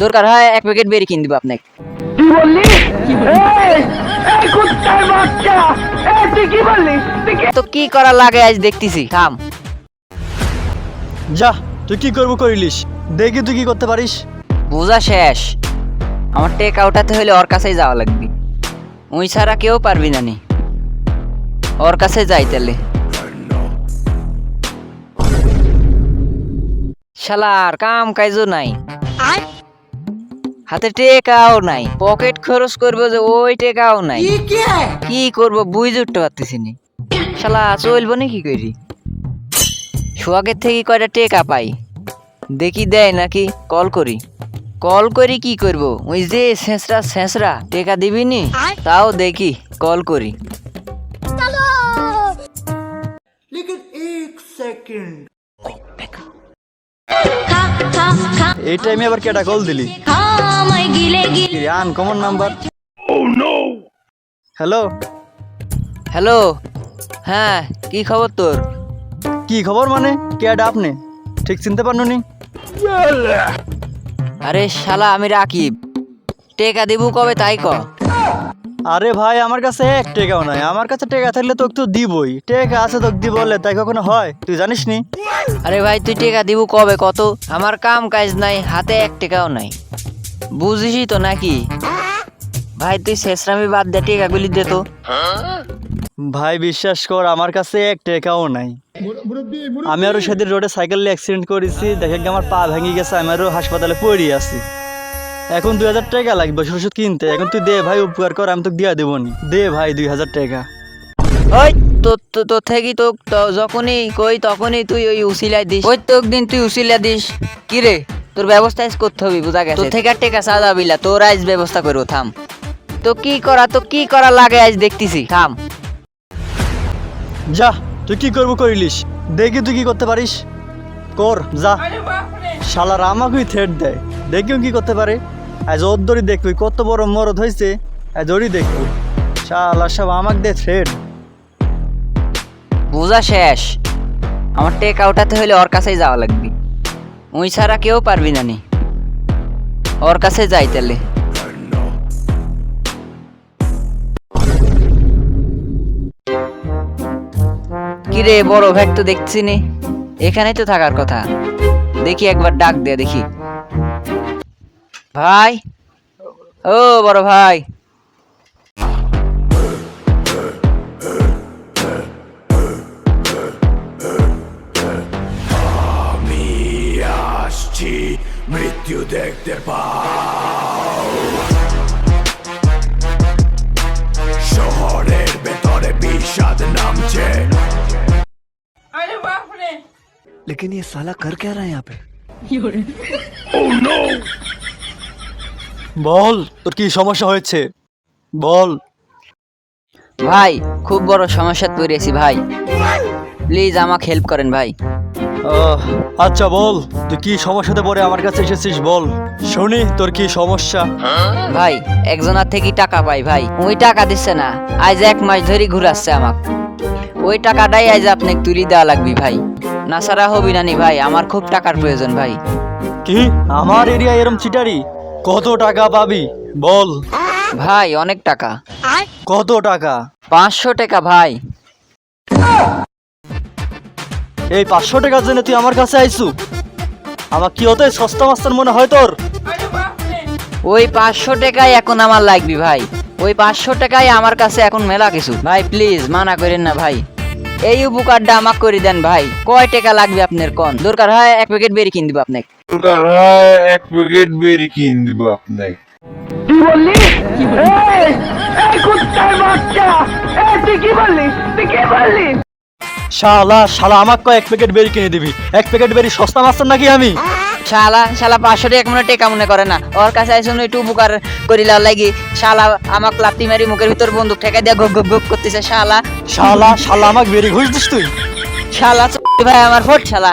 দরকার হয় 1 প্যাকেট বেরি কিনে দিব আপনাকে। কি বললি? এই কুত্তার বাচ্চা, তুই কি বললি? তো কি করা লাগে আজ দেখতেছি, থাম। যা, তুই কি করবো করিলিস, দেখি তুই কি করতে পারিস। বোঝা শেষ, আমার টেক আউটাতে হলে ওর কাছেই যাওয়া লাগবে। ওই ছাড়া কেউ পারবি না নি, ওর কাছে যাই তাহলে। শালার কাম কাজও নাই, হাতে টেকাও নাই, পকেট খরচ করবো যে ওই টেকাও নাই। কি করবো বুঝে উঠতে পারতেছি নি। শালা চলবো না কি করি? সোয়াগের থেকে কয়টা টেকা পাই, দেখি দেয় নাকি। কল করি কি করবো? ওই যে ছেঁচড়া টেকা দিবি নি, তাও দেখি কল করি। এই টাইমে আবার কেটা কল দিলি? Uncommon number. হ্যালো হ্যালো, হ্যাঁ কি খবর তোর? কি খবর মানে? কেডা আপনি? ঠিক চিনতে পারনো নি? আরে শালা আমি রাকিব, টেকা দিব কবে তাই ক। আরে ভাই, আমার কাছে 1 টাকাও নাই। আমার কাছে টাকা থাকলে তোকে তো দিবই। টাকা আছে তোকে দিব বলে তাই কখনো হয়? তুই জানিস নি? আরে ভাই তুই টেকা দিব কবে কত? আমার কাম কাজ নাই, হাতে 1 টাকাও নাই, বুঝিসই তো নাকি? ভাই তুই শেষরামি বাদ দে, টেকাগুলি দে তো। ভাই বিশ্বাস কর, আমার কাছে 1 টাকাও নাই। আমি আরো সেদিন রোডে সাইকেল নিয়ে অ্যাক্সিডেন্ট করেছি, দেখে আমার পা ভেঙে গেছে, আমি আরো হাসপাতালে পড়ে আছি। এখন 2000 টাকা লাগবে ওষুধ কিনতে। এখন তুই দে ভাই, উপকার কর, আমি তোকে দিয়া দেবো নি। দে ভাই 2000 টাকা। ওই তো থেকে তো যখনই কই তখনই তুই ওই উসিলাই দিস। ওই তো একদিন তুই উসিলা দিস। কি রে, তোর ব্যবস্থা আজ করতে হবে, বুঝা গেছে? তোর থেকে টেকা চাঁদা বিলা, তোর আজ ব্যবস্থা করবো, থাম। তো কি করা লাগে আজ দেখতেছি, থাম। যা, তুই কি করবো করিলিস, দেখি তুই কি করতে পারিস, কর যা। শালার আমাকেই থ্রেট দেয়, দেখিও কি করতে পারে। আজ ওর দড়ি দেখবি কত বড় মরদ হয়েছে, আজ ওরই দেখবি। শালা সব আমাকে দে থ্রেট। বোঝা শেষ, আমার টেক আউটাতে হলে ওর কাছেই যাওয়া লাগবে। ওই ছাড়া কেউ পারবি না নি, ওর কাছে যাই তাহলে। কিরে বড় ভাই তো দেখছি নি, এখানেই তো থাকার কথা। দেখি একবার ডাক দে দেখি। ভাই, ও বড় ভাই। মৃত্যু দেখতে পাও শহরের ভেতরে বিষাদ নামছে। लेकिन ये साला कर क्या रहा है यहाँ पे? বল, তোর কি সমস্যা হয়েছে বল। ভাই খুব বড় সমস্যা পড়েছি ভাই, প্লিজ আমাকে হেল্প করেন ভাই। আচ্ছা বল, তুই কি সমস্যাতে পড়ে আমার কাছে এসেছিস, বল শুনি তোর কি সমস্যা। ভাই একজনের থেকে টাকা পাই ভাই, ওই টাকা দিচ্ছে না, আজ 1 মাস ধরে ঘুরাচ্ছে আমাকে। ওই টাকাটাই আজ আপনাকে তুলি দেওয়া লাগবে ভাই, না ছাড়া হবি না নি ভাই। আমার খুব টাকার প্রয়োজন ভাই। কি আমার এরিয়া এরম চিটারি? কত টাকা পাবি বল। ভাই অনেক টাকা। কত টাকা? 500 টাকা ভাই। এই 500 টাকার জন্য তুই আমার কাছে আইসু? আমার কি হতে সস্তা মাস্তার মনে হয় তোর? ওই 500 টাকাই এখন আমার লাগবে ভাই, ওই 500 টাকাই আমার কাছে এখন মেলা কিছু ভাই। প্লিজ মানা করেন না ভাই, এই উপকারটা আমাকে করে দেন ভাই। কয় টাকা লাগবে আপনার কোন? দরকার হয় 1 প্যাকেট বেরি কিনে দিব আপনাকে। দরকার হয় 1 প্যাকেট বেরি কিনে দিব আপনাকে। কি বললি? এই কুত্তার বাচ্চা, তুই কি বললি? শালা আমাকে 1 প্যাকেট বেরি কিনে দিবি? 1 প্যাকেট বেরি সস্তা মাস্তার নাকি আমি? শালা 500 টাকা মনে টেকা মনে করে না, ওর কাছে আইসুন একটু উপকার করিলা লাগি। শালা আমাকে লাত্তি মারি মুখের ভিতর বন্দুক ঠেকাই দিয়া গপ গপ গপ করতেছে। শালা শালা আমাকে বেরি ঘুষ দিস তুই? শালা ভাই আমার ফোট শালা।